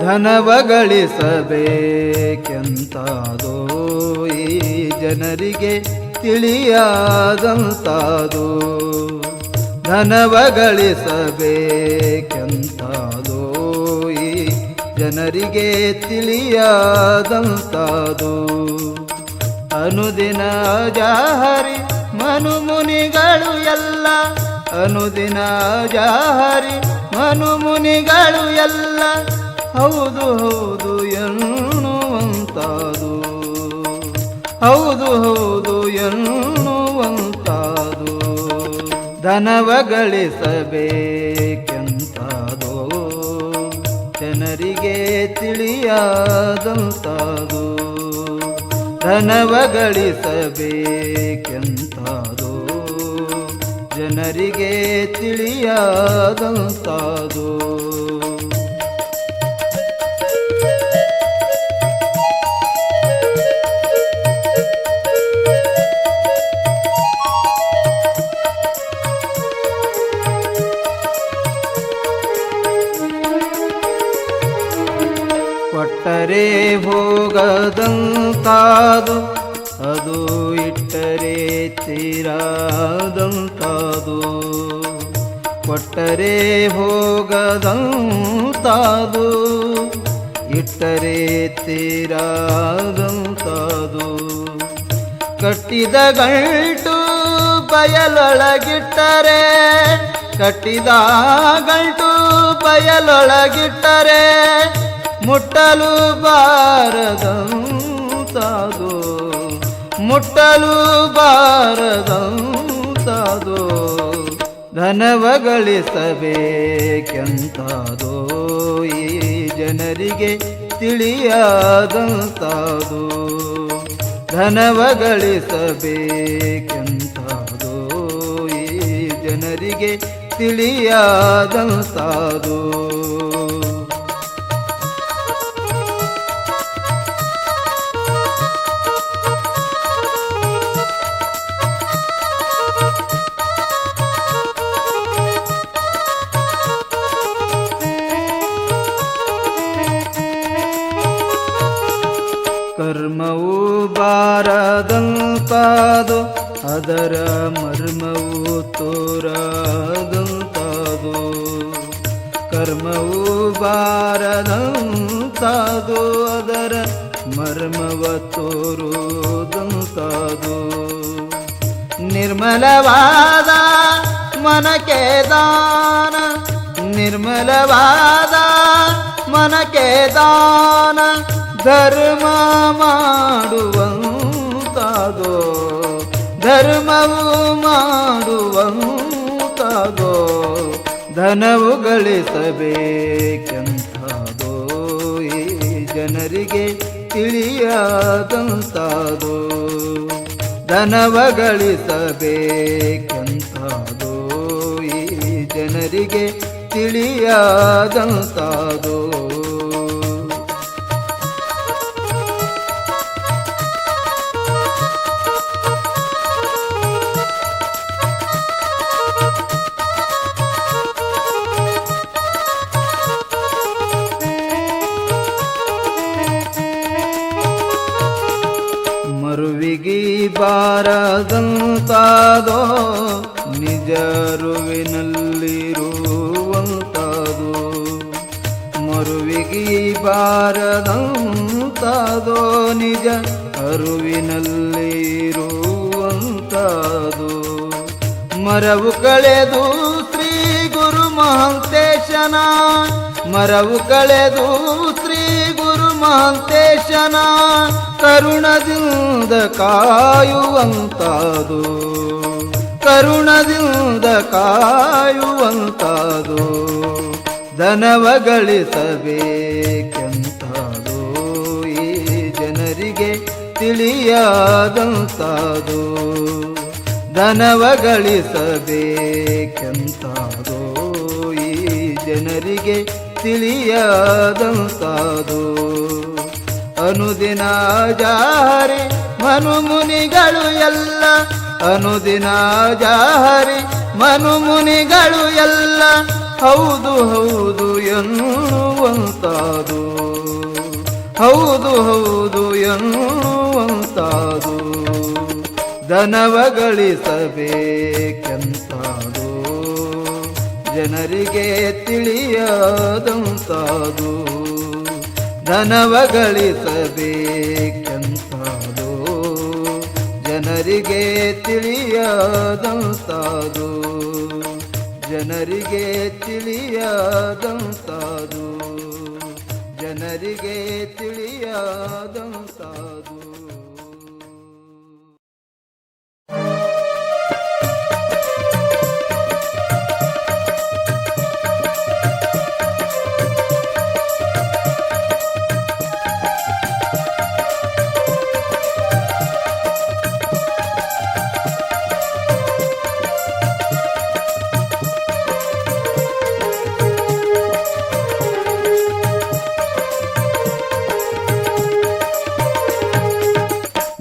ಧನವ ಗಳಿಸಬೇಕೆಂತಾದೋ ಈ ಜನರಿಗೆ ತಿಳಿಯಾದಂತಾದೋ. ಧನವ ಗಳಿಸಬೇಕೆಂತಾದೋ ಈ ಜನರಿಗೆ ತಿಳಿಯಾದಂತಾದೋ. ಅನುದಿನ ಜಾಹರಿ ಮನುಮುನಿಗಳು ಎಲ್ಲ, ಅನುದಿನ ಜಾಹರಿ ಮನುಮುನಿಗಳು ಎಲ್ಲ ಹೌದು ಹೌದು ಎನ್ನುವಂತಾದು, ಹೌದು ಹೌದು ಎನ್ನುವಂತಾದು. ಧನವ ಗಳಿಸಬೇಕೆಂತಾದೋ ಜನರಿಗೆ ತಿಳಿಯಾದಂತಾದೋ. ಧನವ ಗಳಿಸಬೇಕೆಂತಾದೋ ಜನರಿಗೆ ತಿಳಿಯಾದಂತಾದೋ. ಕೊಟ್ಟರೆ ಹೋಗದಂತಾದು, ಅದು ಇಟ್ಟರೆ ತೀರಾದಂತಾದು. ಕೊಟ್ಟರೆ ಹೋಗದಂತಾದು, ಇಟ್ಟರೆ ತೀರಾದಂತಾದು. ಕಟ್ಟಿದ ಗಂಟು ಬಯಲೊಳಗಿಟ್ಟರೆ, ಕಟ್ಟಿದ ಗಂಟು ಬಯಲೊಳಗಿಟ್ಟರೆ ಮುಟ್ಟಲು ಬಾರದಂತಾದೋ, ಮುಟ್ಟಲು ಬಾರದಂತಾದೋ. ಧನವ ಗಳಿಸಬೇಕೆಂತಾದೋ ಈ ಜನರಿಗೆ ತಿಳಿಯಾದಂತಾದೋ. ಧನವ ಗಳಿಸಬೇಕೆಂತಾದೋ ಈ ಜನರಿಗೆ ತಿಳಿಯಾದಂತಾದೋ. ಕರ್ಮವು ಬಾರದಂತಾದೋ, ಅದರ ಮರ್ಮವು ತೋರದಂತಾದೋ. ಕರ್ಮವು ಬಾರದಂತಾದೋ, ಅದರ ಮರ್ಮವ ತೋರುದಂತಾದೋ. ನಿರ್ಮಲವಾದ ಮನಕ್ಕೆ ದಾನ, ನಿರ್ಮಲವಾದ ಮನಕ್ಕೆ ದಾನ ಧರ್ಮ ಮಾಡುವಂತಾದೋ, ಧರ್ಮವು ಮಾಡುವಂತಾದೋ. ಧನವು ಗಳಿಸಬೇಕೆಂತಾದೋ ಈ ಜನರಿಗೆ ತಿಳಿಯಾದಂತಾದೋ. ಧನವ ಗಳಿಸಬೇಕೆಂತಾದೋ ಈ ಜನರಿಗೆ ತಿಳಿಯಾದಂತಾದೋ. ಮರುವಿಗಿ ಬಾರದಂತಾದೋ, ನಿಜ ಅರುವಿನಲ್ಲಿರುವಂತಾದೋ. ಮರುವಿಗಿ ಬಾರದಂತಾದೋ, ನಿಜ ಅರುವಿನಲ್ಲಿರುವಂತಾದೋ. ಮರವು ಕಳೆದು ಶ್ರೀ ಗುರು ಮಹಾಂತೇಶನ, ಮರವು ಕಳೆದು ಶ್ರೀ ಗುರು ಮಹಾಂತೇಶನ ಕರುಣದಿಂದ ಕಾಯುವಂತಾದೋ, ಕರುಣದಿಂದ ಕಾಯುವಂತಾದೋ. ಧನವ ಗಳಿಸಬೇಕೆಂತಾದೋ ಈ ಜನರಿಗೆ ತಿಳಿಯಾದಂತಾದೋ. ಧನವ ಗಳಿಸಬೇಕೆಂತಾದೋ ಈ ಜನರಿಗೆ ತಿಳಿಯಾದಂತಾದೋ. ಅನುದಿನ ಜಾಹರಿ ಮನುಮುನಿಗಳು ಎಲ್ಲ, ಅನುದಿನ ಜಾಹರಿ ಮನುಮುನಿಗಳು ಎಲ್ಲ ಹೌದು ಹೌದು ಎನ್ನುವಂತಾದು. ಹೌದು ಹೌದು ಎನ್ನುವಂತಾದು ಧನವ ಗಳಿಸಬೇಕೆಂತಾದು ಜನರಿಗೆ ತಿಳಿಯದಂತಾದು ಧನವ ಗಳಿಸಬೇಕೆಂತಾದು ಜನರಿಗೆ ತಿಳಿಯದಂತಾದು ಜನರಿಗೆ ತಿಳಿಯದಂತಾದು ಜನರಿಗೆ ತಿಳಿಯದಂತಾದು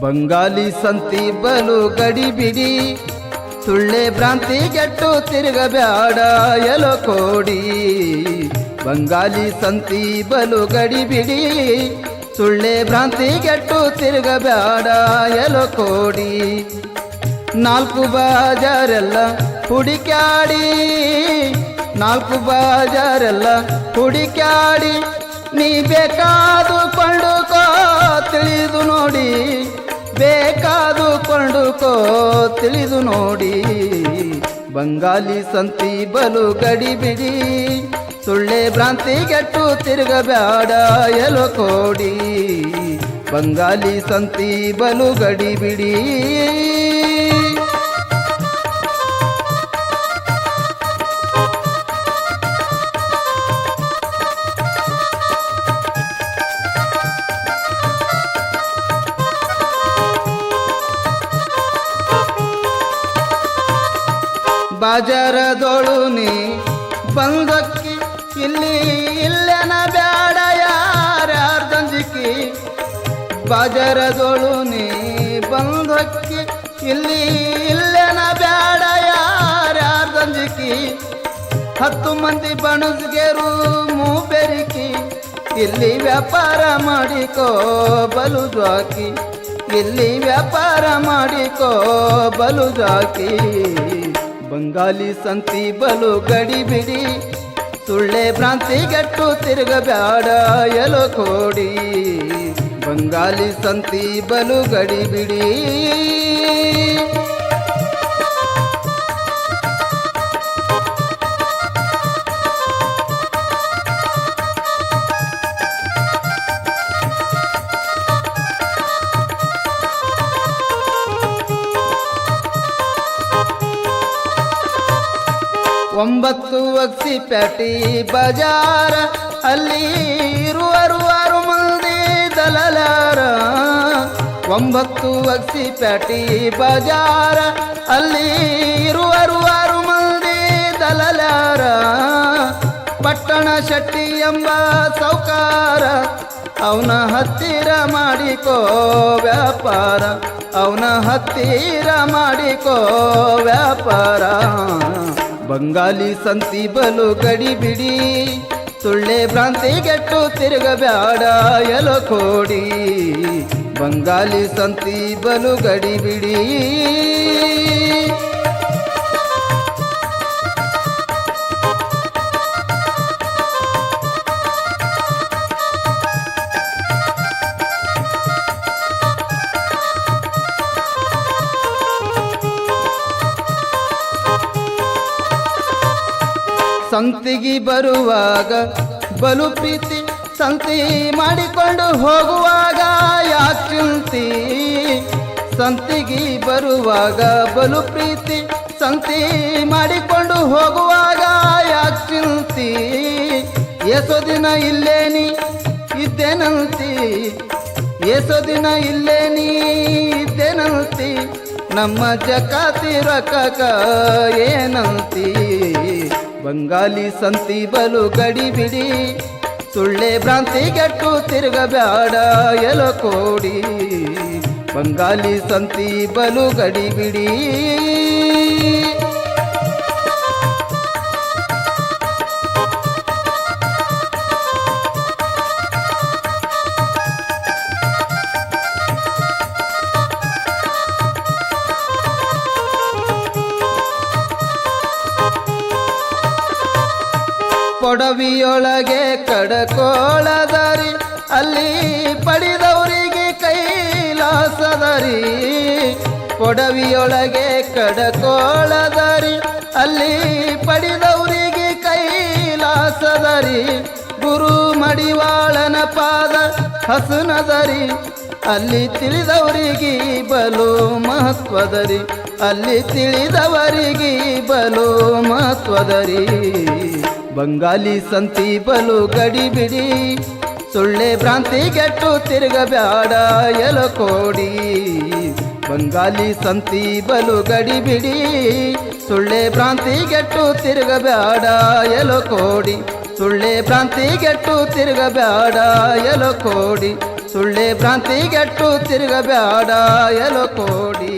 ಬಂಗಾಲಿ ಸಂತಿ ಬಲು ಗಡಿಬಿಡಿ ಸುಳ್ಳೆ ಭ್ರಾಂತಿ ಗೆಟ್ಟು ತಿರುಗಬ್ಯಾಡ ಎಲೋ ಕೋಡಿ ಬಂಗಾಲಿ ಸಂತಿ ಬಲು ಗಡಿಬಿಡಿ ಸುಳ್ಳೆ ಭ್ರಾಂತಿ ಗೆಟ್ಟು ತಿರುಗಬ್ಯಾಡ ಎಲೋ ಕೋಡಿ ನಾಲ್ಕು ಬಾಜಾರೆಲ್ಲ ಹುಡುಕ್ಯಾಡಿ ನಾಲ್ಕು ಬಾಜಾರೆಲ್ಲ ಹುಡುಕ್ಯಾಡಿ ನೀ ಬೇಕಾದು ಕೊಂಡುಕೋ ತಿಳಿದು ನೋಡಿ ಬೇಕಾದು ಕೊಂಡುಕೋ ತಿಳಿದು ನೋಡಿ ಬಂಗಾಲಿ ಸಂತಿ ಬಲು ಗಡಿಬಿಡಿ ಸುಳ್ಳೆ ಭ್ರಾಂತಿ ಗೆಟ್ಟು ತಿರುಗಬ್ಯಾಡ ಎಲೋ ಕೋಡಿ ಬಂಗಾಲಿ ಸಂತಿ ಬಲು ಗಡಿಬಿಡಿ ಬಾಜಾರದೋಳು ನೀ ಬಂದಕ್ಕಿ ಇಲ್ಲಿ ಇಲ್ಲೆನ ಬ್ಯಾಡ ಯಾರ್ದಂಜಿಕಿ ಬಾಜಾರದೋಳು ನೀ ಬಂದಕ್ಕಿ ಇಲ್ಲಿ ಇಲ್ಲೆನ ಬ್ಯಾಡ ಯಾರ್ದಂಜಿಕಿ 10 ಮಂದಿ ಬಣಸ್ಗೆರು ಮೂಬೆರಿಕಿ ಇಲ್ಲಿ ವ್ಯಾಪಾರ ಮಾಡಿಕೋ ಬಲು ಜಾಕಿ ಇಲ್ಲಿ ವ್ಯಾಪಾರ ಮಾಡಿಕೋ ಬಲು ಜಾಕಿ ಬಂಗಾಲಿ ಸಂತಿ ಬಲು ಗಡಿಬಿಡಿ ಸುಳ್ಳೆ ಭ್ರಾಂತಿ ಗೆಟ್ಟು ತಿರುಗಬ್ಯಾಡ ಎಲೋ ಕೋಡಿ ಬಂಗಾಲಿ ಸಂತಿ ಬಲು ಗಡಿಬಿಡಿ ಒಂಬತ್ತು ಅಗ್ಸಿ ಪ್ಯಾಟಿ ಬಜಾರ ಅಲ್ಲಿ ಇರುವರು 6 ಮಂದಿ ದಲಾಲರ ಒಂಬತ್ತು ಅಗ್ಸಿ ಪ್ಯಾಟಿ ಬಜಾರ ಅಲ್ಲಿ ಇರುವರು 6 ಮಂದಿ ದಲಾಲರ ಪಟ್ಟಣ ಶೆಟ್ಟಿ ಎಂಬ ಸೌಕಾರ ಅವನ ಹತ್ತಿರ ಮಾಡಿಕೋ ವ್ಯಾಪಾರ ಅವನ ಹತ್ತಿರ ಮಾಡಿಕೋ ವ್ಯಾಪಾರ ಬಂಗಾಲಿ ಸಂತಿ ಬಲು ಗಡಿಬಿಡಿ ಸುಳ್ಳೆ ಭ್ರಾಂತಿ ಗೆಟ್ಟು ತಿರುಗಬ್ಯಾಡ ಎಲೋ ಕೋಡಿ ಬಂಗಾಲಿ ಸಂತಿ ಬಲು ಗಡಿಬಿಡಿ ಸಂತಿಗೆ ಬರುವಾಗ ಬಲು ಪ್ರೀತಿ ಸಂತಿ ಮಾಡಿಕೊಂಡು ಹೋಗುವಾಗ ಯಾಕೆ ಚಿಂತಿ ಸಂತಿಗೆ ಬರುವಾಗ ಬಲು ಪ್ರೀತಿ ಸಂತಿ ಮಾಡಿಕೊಂಡು ಹೋಗುವಾಗ ಯಾಕೆ ಚಿಂತಿ ಎಸೋ ದಿನ ಇಲ್ಲೇ ನೀ ಇದ್ದೇನಂತಿ ಎಸೋ ದಿನ ಇಲ್ಲೇ ನೀ ಇದ್ದೇನಂತಿ ನಮ್ಮ ಜಕಾತಿ ರೊಕ್ಕ ಏನಂತಿ ಬಂಗಾಲಿ ಸಂತಿ ಬಲು ಗಡಿಬಿಡಿ ಸುಳ್ಳೆ ಭ್ರಾಂತಿ ಗೆಟ್ಟು ತಿರುಗಬ್ಯಾಡ ಎಲೋ ಕೋಡಿ ಬಂಗಾಲಿ ಸಂತಿ ಬಲು ಗಡಿಬಿಡಿ ಕೊಡವಿಯೊಳಗೆ ಕಡಕೋಳದರಿ ಅಲ್ಲಿ ಪಡೆದವರಿಗೆ ಕೈಲಾಸದರಿ ಕೊಡವಿಯೊಳಗೆ ಕಡಕೋಳದರಿ ಅಲ್ಲಿ ಪಡೆದವರಿಗೆ ಕೈಲಾಸದರಿ ಗುರು ಮಡಿವಾಳನ ಪಾದ ಹಸನದರಿ ಅಲ್ಲಿ ತಿಳಿದವರಿಗೆ ಬಲು ಮಹತ್ವದರಿ ಅಲ್ಲಿ ತಿಳಿದವರಿಗೆ ಬಲು ಮಹತ್ವದರಿ ಬಂಗಾಲಿ ಸಂತಿ ಬಲು ಗಡಿಬಿಡಿ ಸುಳ್ಳೆ ಭ್ರಾಂತಿ ಗೆಟ್ಟು ತಿರುಗಬ್ಯಾಡ ಎಲಕೋಡಿ ಬಂಗಾಲಿ ಸಂತಿ ಬಲು ಗಡಿಬಿಡಿ ಸುಳ್ಳೆ ಭ್ರಾಂತಿ ಗೆಟ್ಟು ತಿರುಗಬ್ಯಾಡ ಎಲಕೋಡಿ ಸುಳ್ಳೆ ಭ್ರಾಂತಿ ಗೆಟ್ಟು ತಿರುಗಬ್ಯಾಡ ಎಲಕೋಡಿ ಸುಳ್ಳೆ ಭ್ರಾಂತಿ ಗೆಟ್ಟು ತಿರುಗಬ್ಯಾಡ ಎಲಕೋಡಿ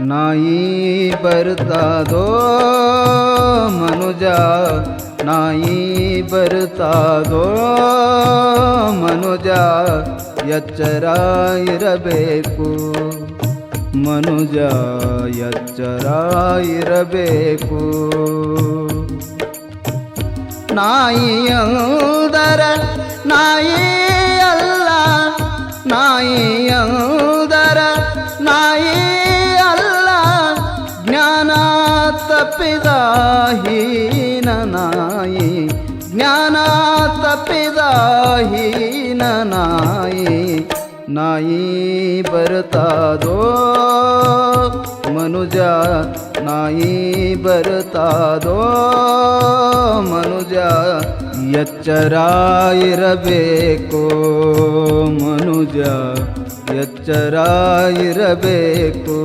ನಾಯಿ ಬರುತ್ತಾದೋ ಮನುಜ ನಾಯಿ ಬರುತ್ತಾದೋ ಮನುಜ ಎಚ್ಚರ ಇರಬೇಕು ಮನುಜ ಎಚ್ಚರ ಇರಬೇಕು ನಾಯಿಯಂದರ ನಾಯಿ ಅಲ್ಲ ನಾಯಿಯಂದರ ನಾಯಿ ಜ್ಞಾನ ತಪ್ಪಿದ ಹೀನ ನಾಯಿ ಜ್ಞಾನ ತಪ್ಪಿದ ಹೀನ ನಾಯಿ ನಾಯಿ ಬರುತ್ತಾದೋ ಮನುಜ ನಾಯಿ ಬರುತ್ತಾದೋ ಮನುಜ ಎಚ್ಚರ ಇರಬೇಕು ಮನುಜ ಎಚ್ಚರ ಇರಬೇಕು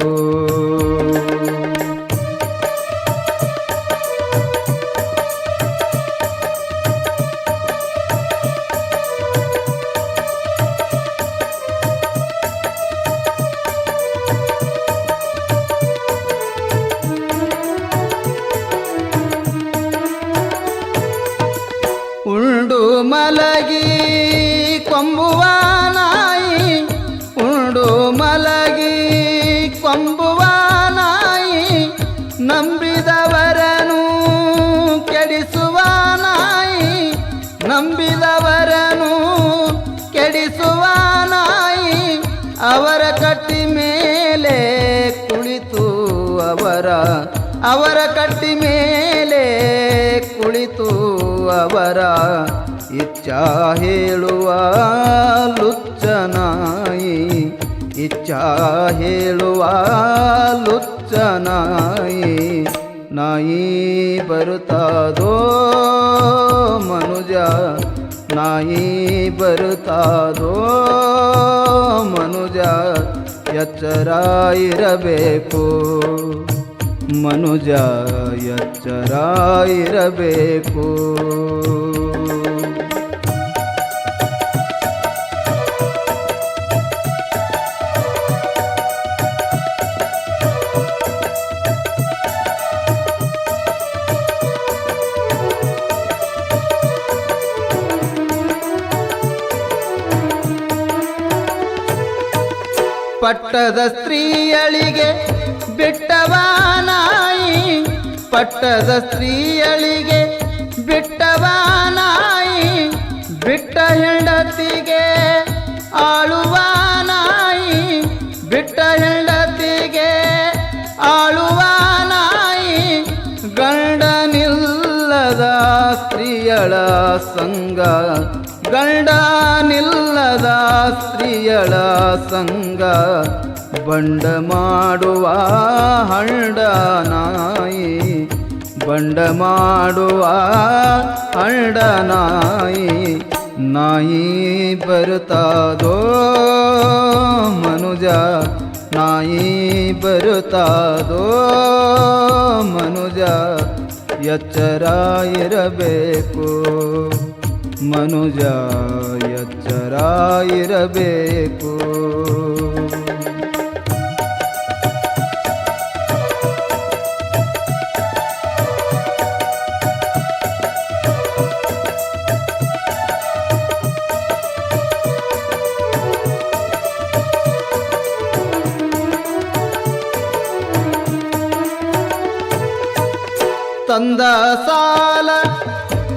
ಉಂಡು ಮಲಗಿ ಕೊಂಬುವ ನಾಯಿ ಉಂಡು ಮಲಗಿ ಕೊಂಬುವ ನಾಯಿ ನಂಬಿದವರನು ಕೆಡಿಸುವ ನಾಯಿ ನಂಬಿದವರನು ಕೆಡಿಸುವ ನಾಯಿ ಅವರ ಕಟ್ಟಿ ಮೇಲೆ ಕುಳಿತು ಅವರ ಕಟ್ಟಿ ಮೇಲೆ ಕುಳಿತು ಅವರ ಇಚ್ಛಾ ಹೇಳುವ ಲುಚ್ಚನಾಯಿ ಇಚ್ಛಾ ಹೇಳುವ ಲುಚ್ಚನಾಯಿ ನಾಯಿ ಬರುತ್ತಾದೋ ಮನುಜ ನಾಯಿ ಬರುತ್ತಾದೋ ಮನುಜ ಎಚ್ಚರ ಇರಬೇಕು ಮನುಜ ಎಚ್ಚರ ಇರಬೇಕು ಪಟ್ಟದ ಸ್ತ್ರೀಯಳಿಗೆ ಬಿಟ್ಟವ ನಾಯಿ ಪಟ್ಟದ ಸ್ತ್ರೀಯಳಿಗೆ ಬಿಟ್ಟವ ನಾಯಿ ಬಿಟ್ಟ ಹೆಂಡತಿಗೆ ಆಳುವ ನಾಯಿ ಬಿಟ್ಟ ಹೆಂಡತಿಗೆ ಆಳುವ ನಾಯಿ ಗಂಡನಿಲ್ಲದ ಸ್ತ್ರೀಯಳ ಸಂಗ ಗಂಡನಿಲ್ಲದ ಸ್ತ್ರೀಯಳ ಸಂಗ ಬಂಡ ಮಾಡುವ ಹಂಡ ನಾಯಿ ಬಂಡ ಮಾಡುವ ಹಂಡ ನಾಯಿ ನಾಯಿ ಬರುತ್ತಾದೋ ಮನುಜ ನಾಯಿ ಬರುತ್ತಾದೋ ಮನುಜ ಎಚ್ಚರ ಇರಬೇಕು ಮನುಜ ಎಚ್ಚರ ಇರಬೇಕು ತಂದ ಸಾಲ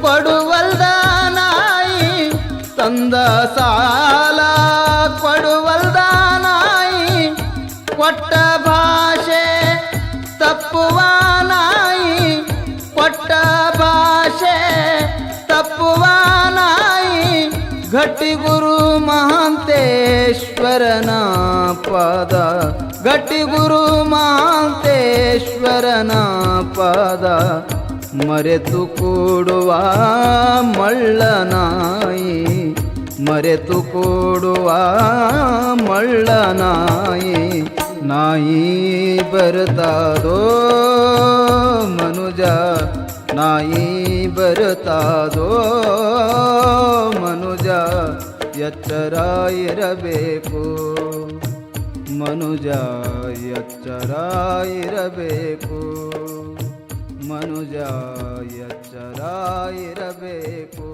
ಕೊಡುವಲ್ದ ನಾಯಿ, ತಂದ ಸಾಲ ಕೊಡುವಲ್ದ ನಾಯಿ, ಕೊಟ್ಟ ಭಾಷೆ ತಪ್ಪುವ ನಾಯಿ, ಕೊಟ್ಟ ಭಾಷೆ ತಪ್ಪುವ ನಾಯಿ. ಗಟ್ಟಿ ಗುರು ಮಹಾಂತೇಶ್ವರನ ಪಾದ, ಗಟ್ಟಿ ಗುರು ಮಹಾಂತೇಶ್ವರನ ಪಾದ, ಮರೆತು ಕೂಡುವ ಮಳ್ಳನಾಯಿ, ಮರೆತು ಕೂಡುವ ಮಳ್ಳನಾಯಿ. ನಾಯಿ ಬರುತ್ತಾದೋ ಮನುಜ, ನಾಯಿ ಬರುತ್ತಾದೋ ಮನುಜ, ಎಚ್ಚರ ಇರಬೇಕು ಮನುಜ, ಎಚ್ಚರ ಇರಬೇಕು ಮನುಜ, ಎಚ್ಚರ ಇರಬೇಕು.